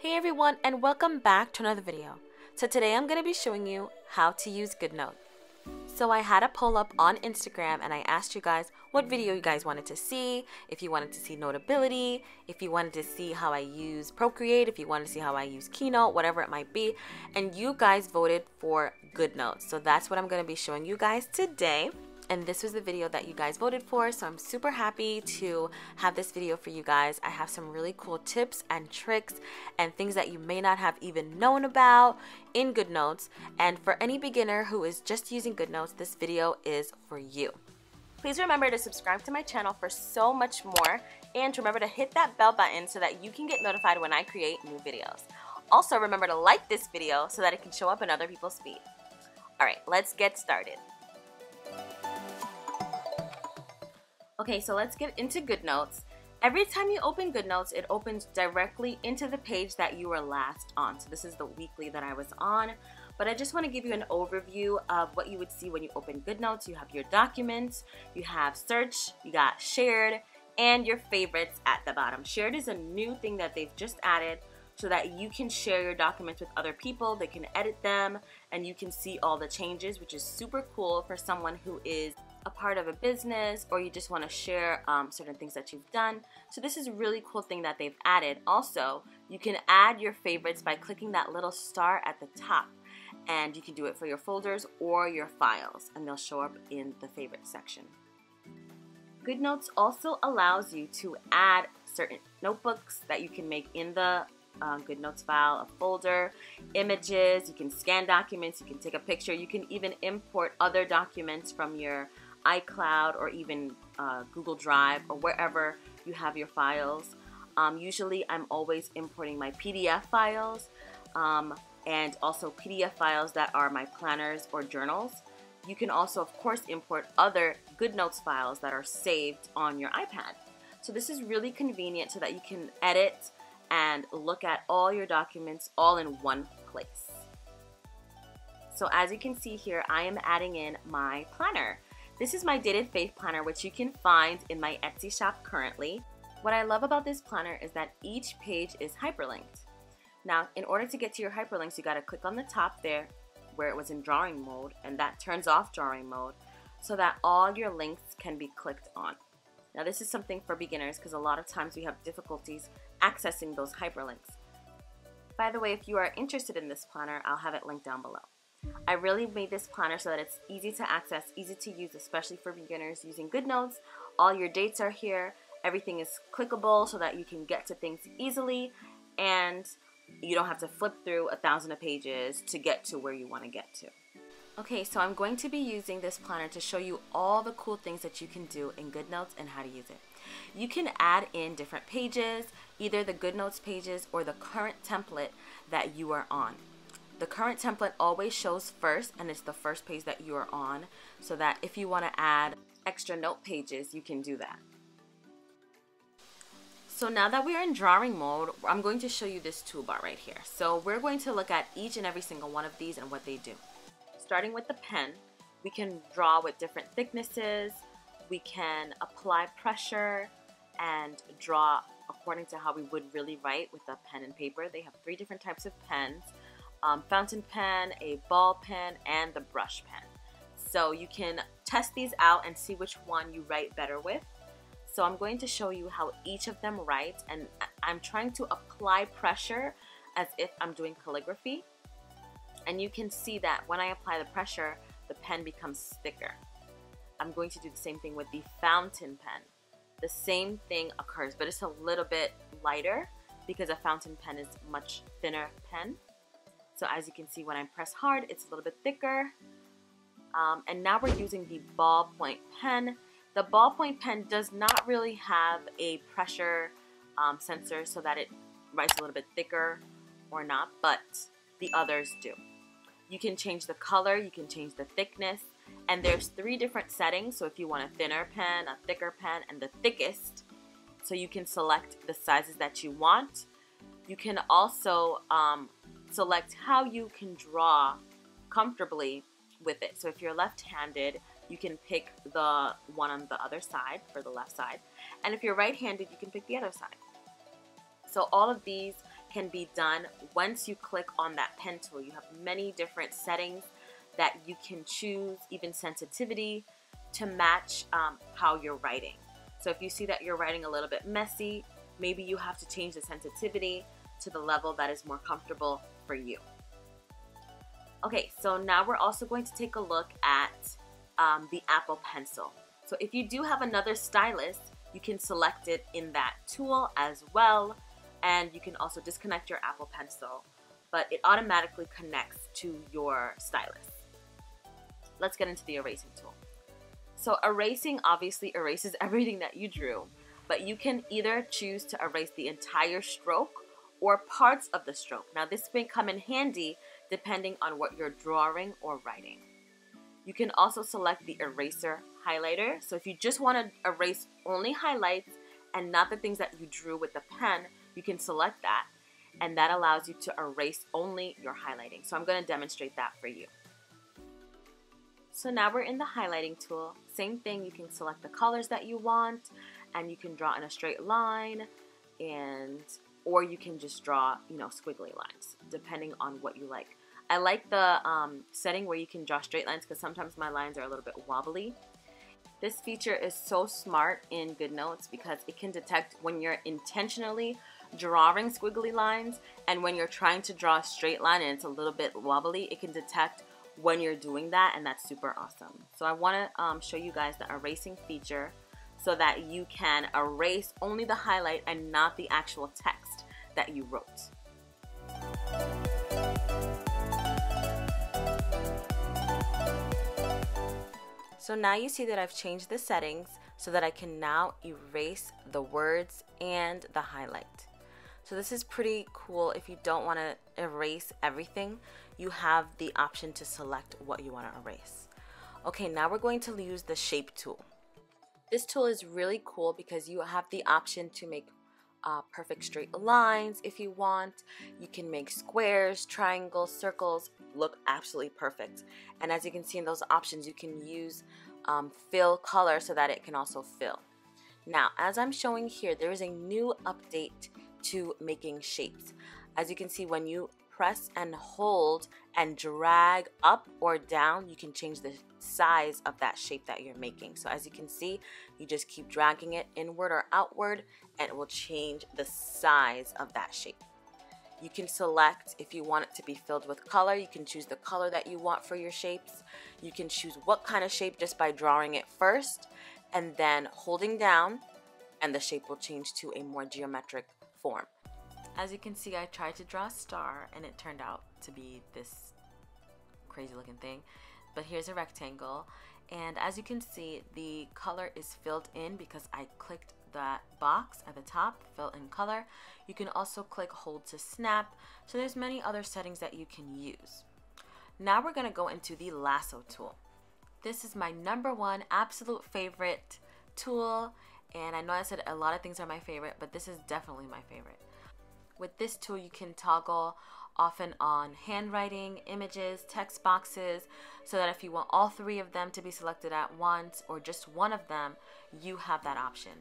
Hey everyone, and welcome back to another video. So today I'm going to be showing you how to use Goodnotes. So I had a poll up on Instagram and I asked you guys what video you guys wanted to see, if you wanted to see Notability, if you wanted to see how I use Procreate, if you wanted to see how I use Keynote, whatever it might be, and you guys voted for Goodnotes. So that's what I'm going to be showing you guys today. And this was the video that you guys voted for, so I'm super happy to have this video for you guys. I have some really cool tips and tricks and things that you may not have even known about in Goodnotes. And for any beginner who is just using Goodnotes, this video is for you. Please remember to subscribe to my channel for so much more, and remember to hit that bell button so that you can get notified when I create new videos. Also remember to like this video so that it can show up in other people's feed. Alright, let's get started. Okay, so let's get into Goodnotes. Every time you open Goodnotes, it opens directly into the page that you were last on. So this is the weekly that I was on, but I just want to give you an overview of what you would see when you open Goodnotes. You have your documents, you have search, you got shared, and your favorites at the bottom. Shared is a new thing that they've just added so that you can share your documents with other people, they can edit them, and you can see all the changes, which is super cool for someone who is a part of a business or you just want to share certain things that you've done. So this is a really cool thing that they've added. Also, you can add your favorites by clicking that little star at the top, and you can do it for your folders or your files, and they'll show up in the favorites section. Goodnotes also allows you to add certain notebooks that you can make in the Goodnotes file, a folder, images, you can scan documents, you can take a picture, you can even import other documents from your iCloud or even Google Drive or wherever you have your files. Usually I'm always importing my PDF files and also PDF files that are my planners or journals. You can also, of course, import other Goodnotes files that are saved on your iPad. So this is really convenient so that you can edit and look at all your documents all in one place. So as you can see here, I am adding in my planner. This is my Dated Faith planner, which you can find in my Etsy shop currently. What I love about this planner is that each page is hyperlinked. Now, in order to get to your hyperlinks, you gotta click on the top there where it was in drawing mode, and that turns off drawing mode so that all your links can be clicked on. Now this is something for beginners because a lot of times we have difficulties accessing those hyperlinks. By the way, if you are interested in this planner, I'll have it linked down below. I really made this planner so that it's easy to access, easy to use, especially for beginners using Goodnotes. All your dates are here, everything is clickable so that you can get to things easily, and you don't have to flip through 1,000 pages to get to where you want to get to. Okay, so I'm going to be using this planner to show you all the cool things that you can do in Goodnotes and how to use it. You can add in different pages, either the Goodnotes pages or the current template that you are on. The current template always shows first, and it's the first page that you are on, so that if you want to add extra note pages, you can do that. So now that we're in drawing mode, I'm going to show you this toolbar right here. So we're going to look at each and every single one of these and what they do. Starting with the pen, we can draw with different thicknesses, we can apply pressure and draw according to how we would really write with a pen and paper. They have 3 different types of pens, fountain pen, a ball pen, and the brush pen. So you can test these out and see which one you write better with. So I'm going to show you how each of them writes, and I'm trying to apply pressure as if I'm doing calligraphy. And you can see that when I apply the pressure, the pen becomes thicker. I'm going to do the same thing with the fountain pen. The same thing occurs, but it's a little bit lighter because a fountain pen is a much thinner pen. So as you can see, when I press hard, it's a little bit thicker. And now we're using the ballpoint pen. The ballpoint pen does not really have a pressure sensor so that it writes a little bit thicker or not, but the others do. You can change the color, you can change the thickness, and there's 3 different settings. So if you want a thinner pen, a thicker pen, and the thickest, so you can select the sizes that you want. You can also select how you can draw comfortably with it. So if you're left-handed, you can pick the one on the other side for the left side, and if you're right-handed, you can pick the other side. So all of these can be done once you click on that pen tool. You have many different settings that you can choose, even sensitivity, to match how you're writing. So if you see that you're writing a little bit messy, maybe you have to change the sensitivity to the level that is more comfortable for you. Okay, so now we're also going to take a look at the Apple Pencil. So if you do have another stylus, you can select it in that tool as well, and you can also disconnect your Apple Pencil, but it automatically connects to your stylus. Let's get into the erasing tool. So erasing obviously erases everything that you drew, but you can either choose to erase the entire stroke or parts of the stroke. Now this may come in handy depending on what you're drawing or writing. You can also select the eraser highlighter. So if you just want to erase only highlights and not the things that you drew with the pen, you can select that, and that allows you to erase only your highlighting. So I'm going to demonstrate that for you. So now we're in the highlighting tool. Same thing, you can select the colors that you want, and you can draw in a straight line, or you can just draw, squiggly lines, depending on what you like. I like the setting where you can draw straight lines because sometimes my lines are a little bit wobbly. This feature is so smart in Goodnotes because it can detect when you're intentionally drawing squiggly lines and when you're trying to draw a straight line and it's a little bit wobbly. It can detect when you're doing that, and that's super awesome. So I want to show you guys the erasing feature so that you can erase only the highlight and not the actual text that you wrote. So now you see that I've changed the settings so that I can now erase the words and the highlight. So this is pretty cool. If you don't want to erase everything, you have the option to select what you want to erase. Okay, now we're going to use the shape tool. This tool is really cool because you have the option to make perfect straight lines if you want. You can make squares, triangles, circles look absolutely perfect. And as you can see in those options, you can use fill color so that it can also fill. Now, as I'm showing here, there is a new update to making shapes. As you can see, when you press and hold and drag up or down, you can change the size of that shape that you're making. So as you can see, you just keep dragging it inward or outward and it will change the size of that shape. You can select if you want it to be filled with color. You can choose the color that you want for your shapes. You can choose what kind of shape just by drawing it first and then holding down, and the shape will change to a more geometric form. As you can see, I tried to draw a star and it turned out to be this crazy looking thing. But here's a rectangle, and as you can see, the color is filled in because I clicked that box at the top, fill in color. You can also click hold to snap. So there's many other settings that you can use. Now we're going to go into the lasso tool. This is my #1 absolute favorite tool, and I know I said a lot of things are my favorite, but this is definitely my favorite. With this tool, you can toggle off and on handwriting, images, text boxes, so that if you want all 3 of them to be selected at once or just one of them, you have that option.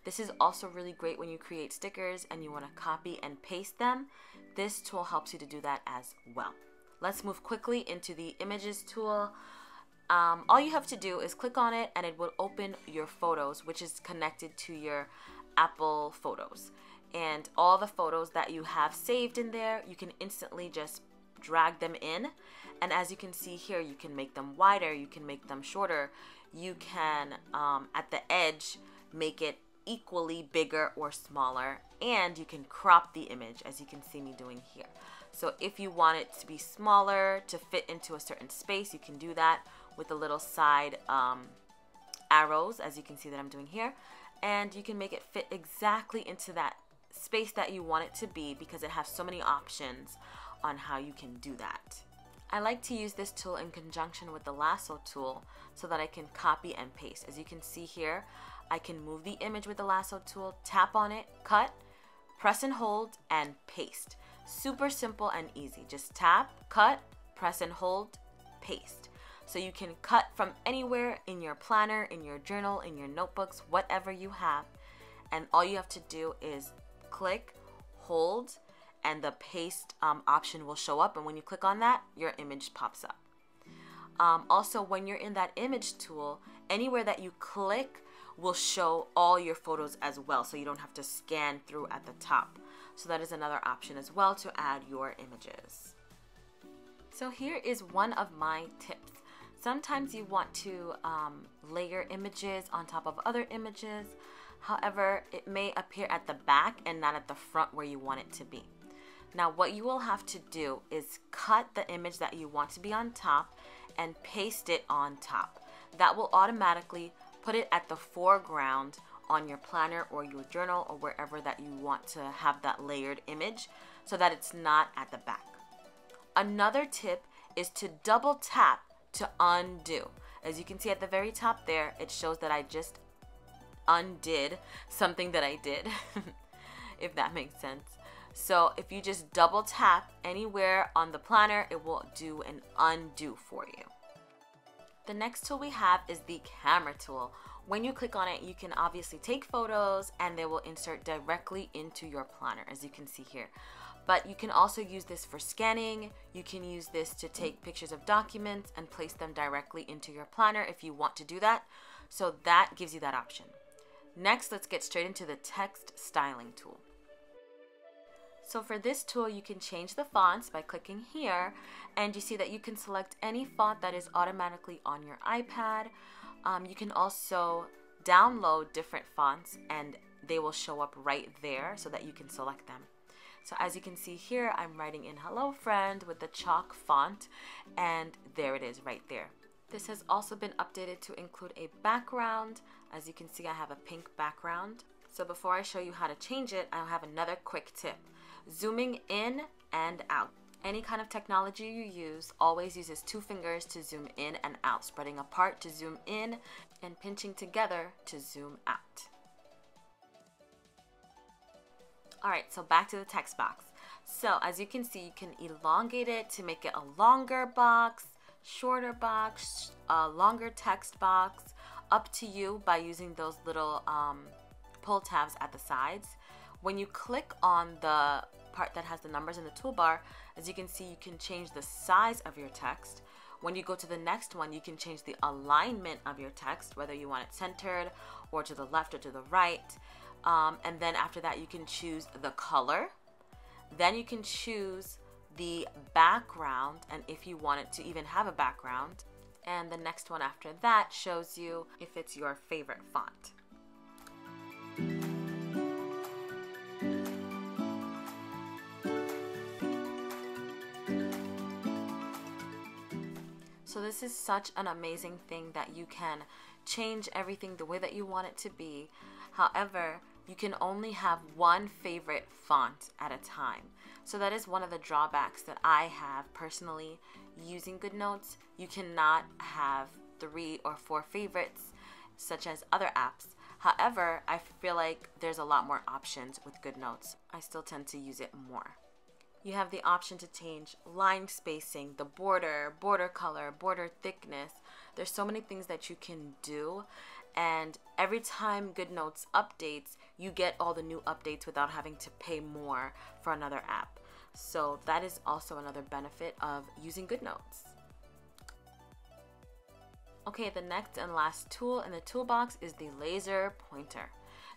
This is also really great when you create stickers and you want to copy and paste them. This tool helps you to do that as well. Let's move quickly into the images tool. All you have to do is click on it and it will open your photos, which is connected to your Apple Photos. And all the photos that you have saved in there, you can instantly just drag them in. And as you can see here, you can make them wider, you can make them shorter. You can, at the edge, make it equally bigger or smaller. And you can crop the image, as you can see me doing here. So if you want it to be smaller, to fit into a certain space, you can do that with the little side arrows, as you can see that I'm doing here. And you can make it fit exactly into that space that you want it to be because it has so many options on how you can do that. I like to use this tool in conjunction with the lasso tool so that I can copy and paste. As you can see here, I can move the image with the lasso tool, tap on it, cut, press and hold, and paste. Super simple and easy. Just tap, cut, press and hold, paste. So you can cut from anywhere in your planner, in your journal, in your notebooks, whatever you have. And all you have to do is click, hold, and the paste option will show up, and when you click on that, your image pops up. Also, when you're in that image tool, anywhere that you click will show all your photos as well, so you don't have to scan through at the top. So that is another option as well to add your images. So here is one of my tips. Sometimes you want to layer images on top of other images. However, it may appear at the back and not at the front where you want it to be. Now what you will have to do is cut the image that you want to be on top and paste it on top. That will automatically put it at the foreground on your planner or your journal or wherever that you want to have that layered image, so that it's not at the back. Another tip is to double tap to undo. As you can see at the very top there, it shows that I just undid something that I did, if that makes sense. So if you just double tap anywhere on the planner, it will do an undo for you. The next tool we have is the camera tool. When you click on it, you can obviously take photos and they will insert directly into your planner, as you can see here. But you can also use this for scanning. You can use this to take pictures of documents and place them directly into your planner if you want to do that. So that gives you that option. Next, let's get straight into the text styling tool. So for this tool, you can change the fonts by clicking here, and you see that you can select any font that is automatically on your iPad. You can also download different fonts and they will show up right there so that you can select them. So as you can see here, I'm writing in Hello Friend with the chalk font, and there it is right there. This has also been updated to include a background. As you can see, I have a pink background. So before I show you how to change it, I have another quick tip. Zooming in and out. Any kind of technology you use always uses 2 fingers to zoom in and out, spreading apart to zoom in and pinching together to zoom out. Alright, so back to the text box. So as you can see, you can elongate it to make it a longer box, shorter box, a longer text box, up to you by using those little pull tabs at the sides. When you click on the part that has the numbers in the toolbar, as you can see, you can change the size of your text. When you go to the next one, you can change the alignment of your text, whether you want it centered or to the left or to the right. And then after that, you can choose the color. Then you can choose the background, and if you want it to even have a background. And the next one after that shows you if it's your favorite font. So this is such an amazing thing that you can change everything the way that you want it to be. However, you can only have one favorite font at a time. So that is one of the drawbacks that I have personally using Goodnotes. You cannot have 3 or 4 favorites such as other apps. However, I feel like there's a lot more options with Goodnotes. I still tend to use it more. You have the option to change line spacing, the border color, border thickness. There's so many things that you can do, and every time Goodnotes updates, you get all the new updates without having to pay more for another app. So that is also another benefit of using Goodnotes. Okay, the next and last tool in the toolbox is the laser pointer.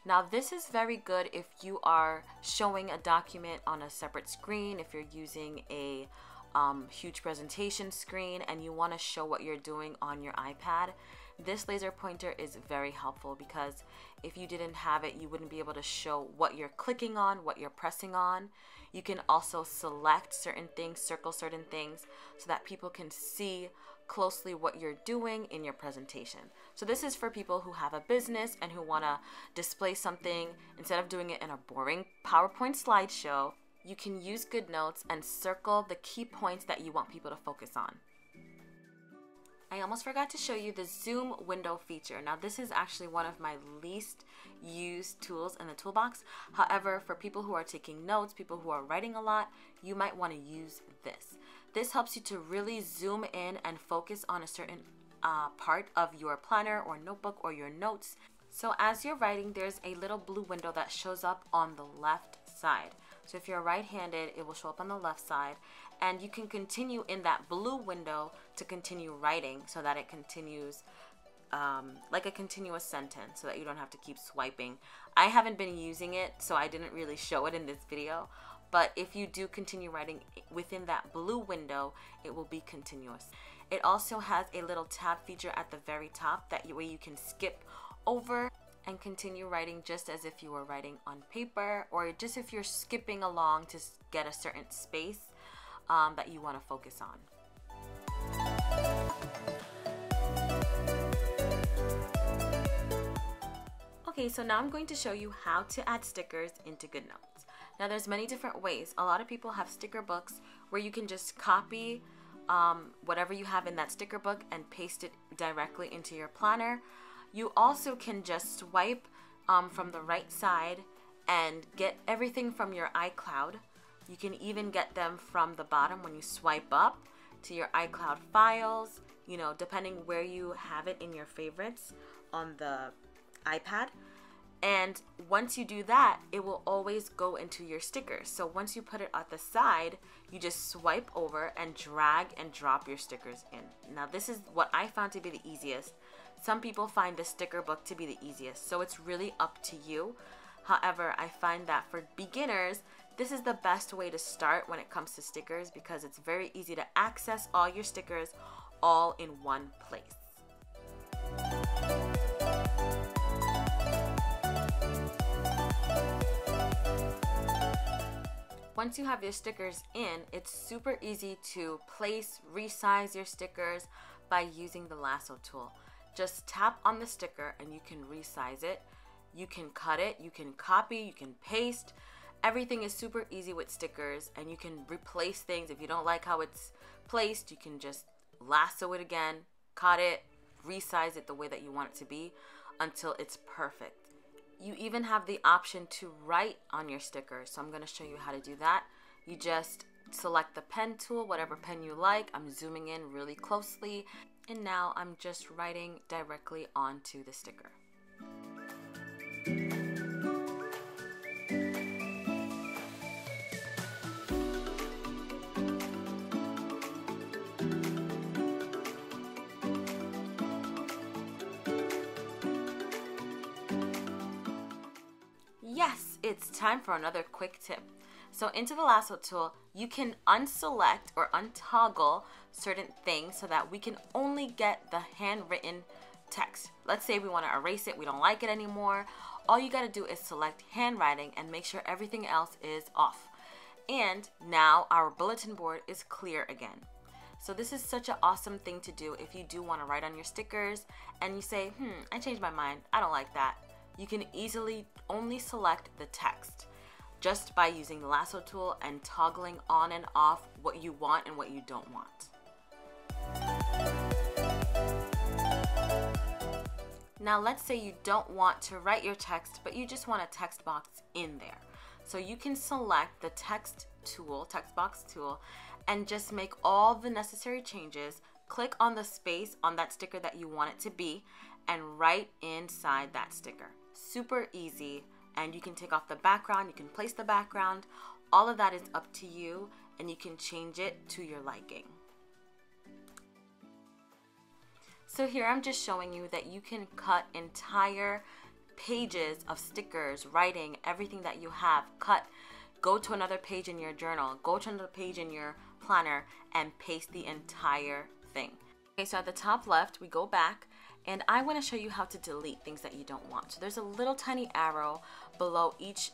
Now this is very good if you are showing a document on a separate screen, if you're using a huge presentation screen and you want to show what you're doing on your iPad. This laser pointer is very helpful because if you didn't have it, you wouldn't be able to show what you're clicking on, what you're pressing on. You can also select certain things, circle certain things so that people can see closely what you're doing in your presentation. So this is for people who have a business and who want to display something. Instead of doing it in a boring PowerPoint slideshow, you can use Goodnotes and circle the key points that you want people to focus on. I almost forgot to show you the zoom window feature. Now this is actually one of my least used tools in the toolbox. However, for people who are taking notes, people who are writing a lot, you might want to use this. This helps you to really zoom in and focus on a certain part of your planner or notebook or your notes. So as you're writing, there's a little blue window that shows up on the left side. So if you're right-handed, it will show up on the left side, and you can continue in that blue window to continue writing so that it continues like a continuous sentence so that you don't have to keep swiping. I haven't been using it, so I didn't really show it in this video, but if you do continue writing within that blue window, it will be continuous. It also has a little tab feature at the very top that way you can skip over and continue writing just as if you were writing on paper, or just if you're skipping along to get a certain space that you want to focus on. Okay, so now I'm going to show you how to add stickers into Goodnotes. Now there's many different ways. A lot of people have sticker books where you can just copy whatever you have in that sticker book and paste it directly into your planner. You also can just swipe from the right side and get everything from your iCloud. You can even get them from the bottom when you swipe up to your iCloud files, you know, depending where you have it in your favorites on the iPad. And once you do that, it will always go into your stickers. So once you put it at the side, you just swipe over and drag and drop your stickers in. Now this is what I found to be the easiest. Some people find the sticker book to be the easiest, so it's really up to you. However, I find that for beginners, this is the best way to start when it comes to stickers because it's very easy to access all your stickers all in one place. Once you have your stickers in, it's super easy to place, resize your stickers by using the lasso tool. Just tap on the sticker and you can resize it. You can cut it, you can copy, you can paste. Everything is super easy with stickers, and you can replace things. If you don't like how it's placed, you can just lasso it again, cut it, resize it the way that you want it to be until it's perfect. You even have the option to write on your sticker, so I'm going to show you how to do that. You just select the pen tool, whatever pen you like. I'm zooming in really closely, and now I'm just writing directly onto the sticker. Yes, it's time for another quick tip. So into the lasso tool, you can unselect or untoggle certain things so that we can only get the handwritten text. Let's say we want to erase it, we don't like it anymore. All you got to do is select handwriting and make sure everything else is off. And now our bulletin board is clear again. So this is such an awesome thing to do if you do want to write on your stickers and you say, I changed my mind, I don't like that. You can easily only select the text just by using the lasso tool and toggling on and off what you want and what you don't want. Now let's say you don't want to write your text, but you just want a text box in there. So you can select the text box tool, and just make all the necessary changes. Click on the space on that sticker that you want it to be and write inside that sticker. Super easy, and you can take off the background, you can place the background. All of that is up to you, and you can change it to your liking. So here I'm just showing you that you can cut entire pages of stickers, writing, everything that you have. Go to another page in your journal, go to another page in your planner, and paste the entire thing. Okay, so at the top left, we go back, and I want to show you how to delete things that you don't want. So there's a little tiny arrow below each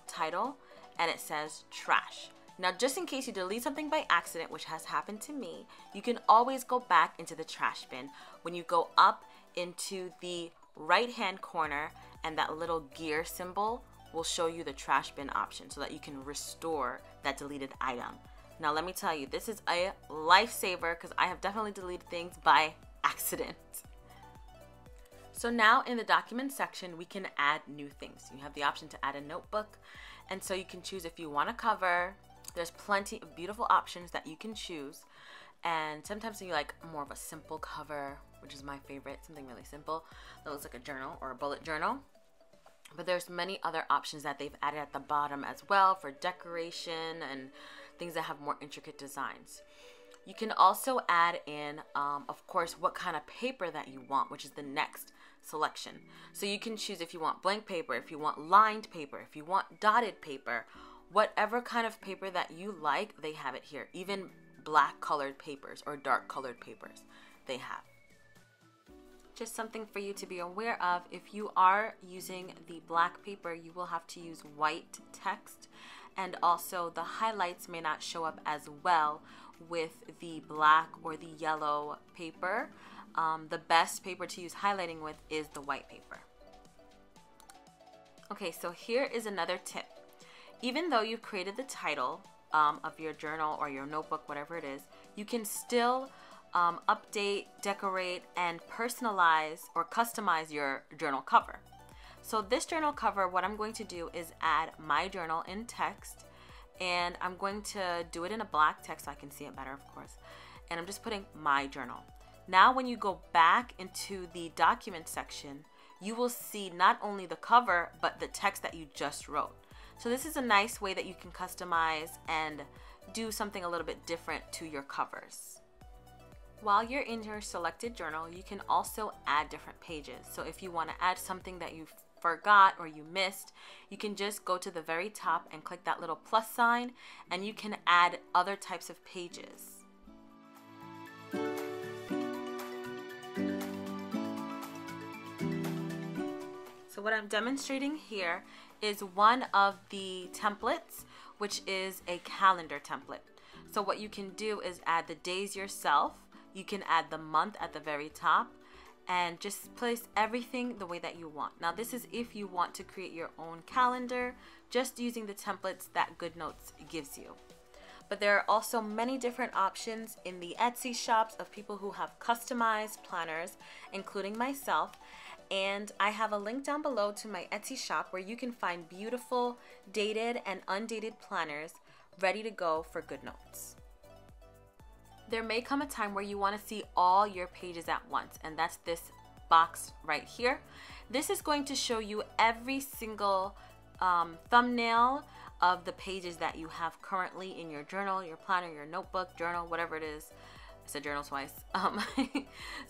title, and it says trash. Now, just in case you delete something by accident, which has happened to me, you can always go back into the trash bin. When you go up into the right-hand corner, and that little gear symbol will show you the trash bin option so that you can restore that deleted item. Now, let me tell you, this is a lifesaver because I have definitely deleted things by accident. So now in the document section, we can add new things. You have the option to add a notebook, and so you can choose if you want a cover. There's plenty of beautiful options that you can choose, and sometimes you like more of a simple cover, which is my favorite, something really simple that looks like a journal or a bullet journal. But there's many other options that they've added at the bottom as well for decoration and things that have more intricate designs. You can also add in, of course, what kind of paper that you want, which is the next selection. So you can choose if you want blank paper, if you want lined paper, if you want dotted paper, whatever kind of paper that you like, they have it here. Even black colored papers or dark colored papers, they have. Just something for you to be aware of, if you are using the black paper, you will have to use white text, and also the highlights may not show up as well with the black or the yellow paper. The best paper to use highlighting with is the white paper. Okay, so here is another tip. Even though you've created the title of your journal or your notebook, whatever it is, you can still update, decorate, and personalize or customize your journal cover. So this journal cover, what I'm going to do is add my journal in text, and I'm going to do it in a black text so I can see it better, of course. And I'm just putting my journal. Now when you go back into the document section, you will see not only the cover, but the text that you just wrote. So this is a nice way that you can customize and do something a little bit different to your covers. While you're in your selected journal, you can also add different pages. So if you want to add something that you forgot or you missed, you can just go to the very top and click that little plus sign, and you can add other types of pages. So what I'm demonstrating here is one of the templates, which is a calendar template. So what you can do is add the days yourself. You can add the month at the very top and just place everything the way that you want. Now this is if you want to create your own calendar, just using the templates that Goodnotes gives you. But there are also many different options in the Etsy shops of people who have customized planners, including myself. And I have a link down below to my Etsy shop where you can find beautiful dated and undated planners ready to go for Goodnotes. There may come a time where you want to see all your pages at once, and that's this box right here. This is going to show you every single thumbnail of the pages that you have currently in your journal, your planner, your notebook, journal, whatever it is. I said journal twice.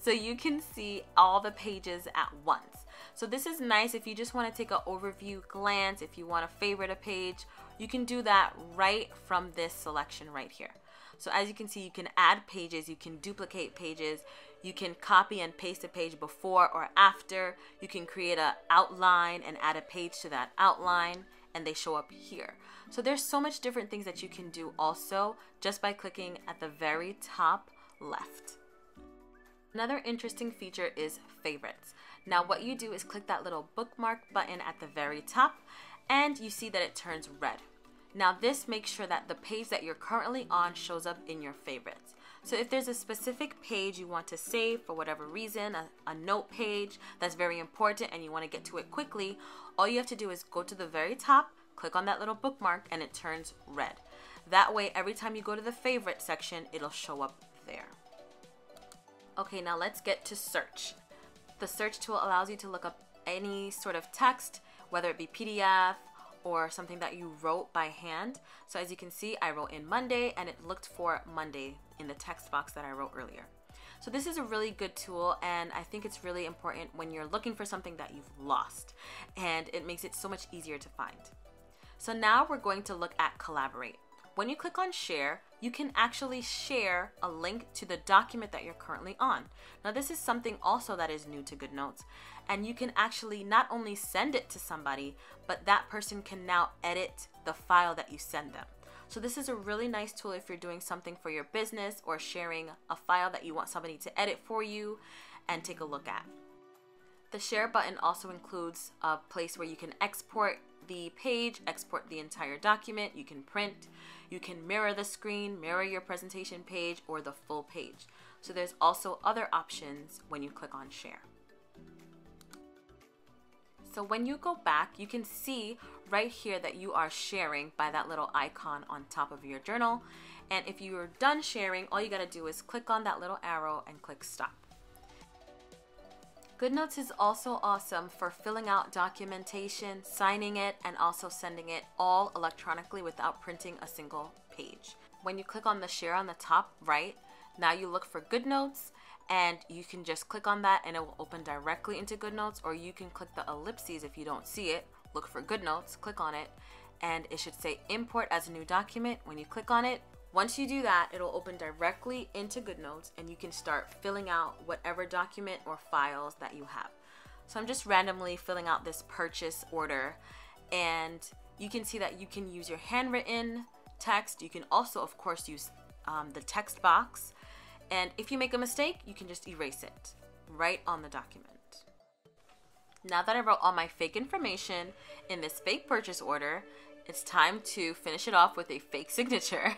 So you can see all the pages at once. So this is nice if you just want to take an overview glance, if you want to favorite a page, you can do that right from this selection right here. So as you can see, you can add pages, you can duplicate pages, you can copy and paste a page before or after, you can create an outline and add a page to that outline, and they show up here. So there's so much different things that you can do also just by clicking at the very top left. Another interesting feature is favorites. Now what you do is click that little bookmark button at the very top, and you see that it turns red. Now this makes sure that the page that you're currently on shows up in your favorites. So if there's a specific page you want to save for whatever reason, a note page that's very important and you want to get to it quickly, all you have to do is go to the very top, click on that little bookmark, and it turns red. That way every time you go to the favorite section, it'll show up there. Okay, now let's get to search. The search tool allows you to look up any sort of text, whether it be PDF or something that you wrote by hand. So as you can see, I wrote in Monday and it looked for Monday in the text box that I wrote earlier. So this is a really good tool, and I think it's really important when you're looking for something that you've lost, and it makes it so much easier to find. So now we're going to look at Collaborate. When you click on Share, you can actually share a link to the document that you're currently on. Now this is something also that is new to Goodnotes, and you can actually not only send it to somebody, but that person can now edit the file that you send them. So this is a really nice tool if you're doing something for your business or sharing a file that you want somebody to edit for you and take a look at. The share button also includes a place where you can export the page, export the entire document, you can print, you can mirror the screen, mirror your presentation page or the full page. So there's also other options when you click on share. So when you go back, you can see right here that you are sharing by that little icon on top of your journal. And if you're done sharing, all you gotta do is click on that little arrow and click stop. Goodnotes is also awesome for filling out documentation, signing it, and also sending it all electronically without printing a single page. When you click on the share on the top right, now you look for Goodnotes, and you can just click on that and it will open directly into Goodnotes, or you can click the ellipses if you don't see it, look for Goodnotes, click on it, and it should say import as a new document. When you click on it, once you do that, it'll open directly into Goodnotes and you can start filling out whatever document or files that you have. So I'm just randomly filling out this purchase order, and you can see that you can use your handwritten text. You can also, of course, use the text box. And if you make a mistake, you can just erase it right on the document. Now that I wrote all my fake information in this fake purchase order, it's time to finish it off with a fake signature.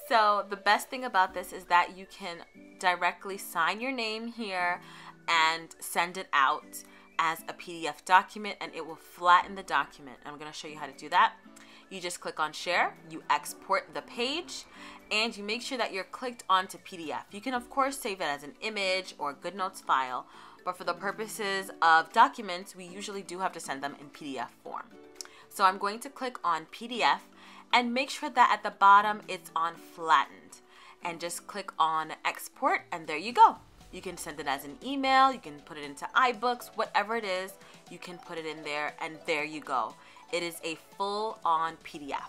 So the best thing about this is that you can directly sign your name here and send it out as a PDF document, and it will flatten the document. I'm going to show you how to do that. You just click on share, you export the page, and you make sure that you're clicked onto PDF. You can of course save it as an image or Goodnotes file, but for the purposes of documents, we usually do have to send them in PDF form. So I'm going to click on PDF and make sure that at the bottom it's on flattened, and just click on export, and there you go. You can send it as an email, you can put it into iBooks, whatever it is, you can put it in there, and there you go. It is a full-on PDF.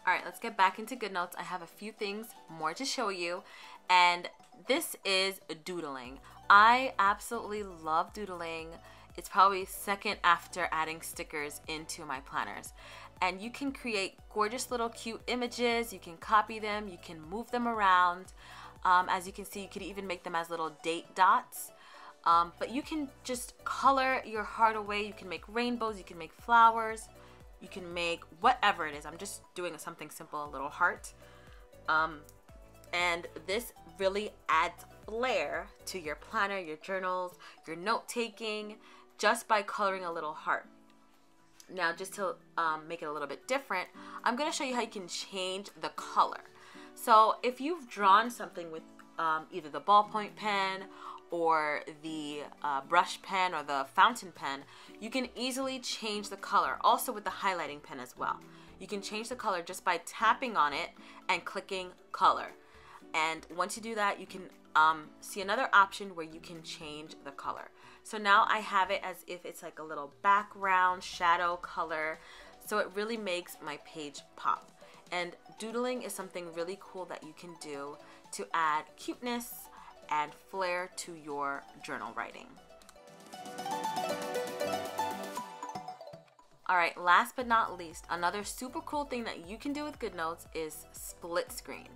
Alright, let's get back into Goodnotes. I have a few things more to show you, and this is doodling. I absolutely love doodling. It's probably second after adding stickers into my planners. And you can create gorgeous little cute images, you can copy them, you can move them around. As you can see, you could even make them as little date dots. But you can just color your heart away. You can make rainbows, you can make flowers, you can make whatever it is. I'm just doing something simple, a little heart. And this really adds flair to your planner, your journals, your note-taking, just by coloring a little heart. Now, just to make it a little bit different, I'm going to show you how you can change the color. So if you've drawn something with either the ballpoint pen or the brush pen or the fountain pen, you can easily change the color. Also with the highlighting pen as well. You can change the color just by tapping on it and clicking color. And once you do that, you can see another option where you can change the color. So now I have it as if it's like a little background shadow color. So it really makes my page pop. And doodling is something really cool that you can do to add cuteness and flair to your journal writing. Alright, last but not least, another super cool thing that you can do with Goodnotes is split screen.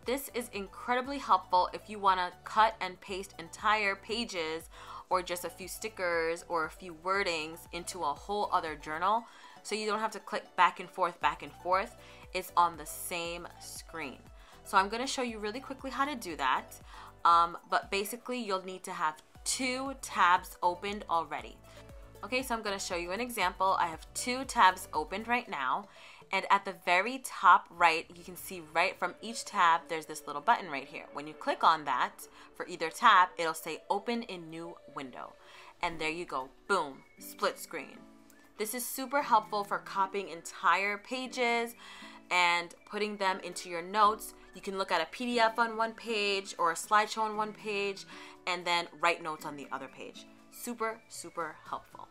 This is incredibly helpful if you want to cut and paste entire pages or just a few stickers or a few wordings into a whole other journal, so you don't have to click back and forth. It's on the same screen. So I'm going to show you really quickly how to do that, but basically you'll need to have 2 tabs opened already. Okay, so I'm going to show you an example. I have 2 tabs opened right now, and at the very top right, you can see right from each tab, there's this little button right here. When you click on that for either tab, it'll say open in new window. And there you go, boom, split screen. This is super helpful for copying entire pages and putting them into your notes. You can look at a PDF on one page or a slideshow on one page and then write notes on the other page. Super, super helpful.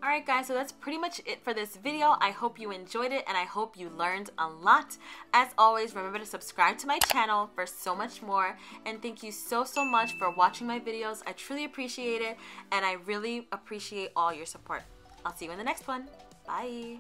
Alright guys, so that's pretty much it for this video. I hope you enjoyed it and I hope you learned a lot. As always, remember to subscribe to my channel for so much more. And thank you so much for watching my videos. I truly appreciate it and I really appreciate all your support. I'll see you in the next one. Bye.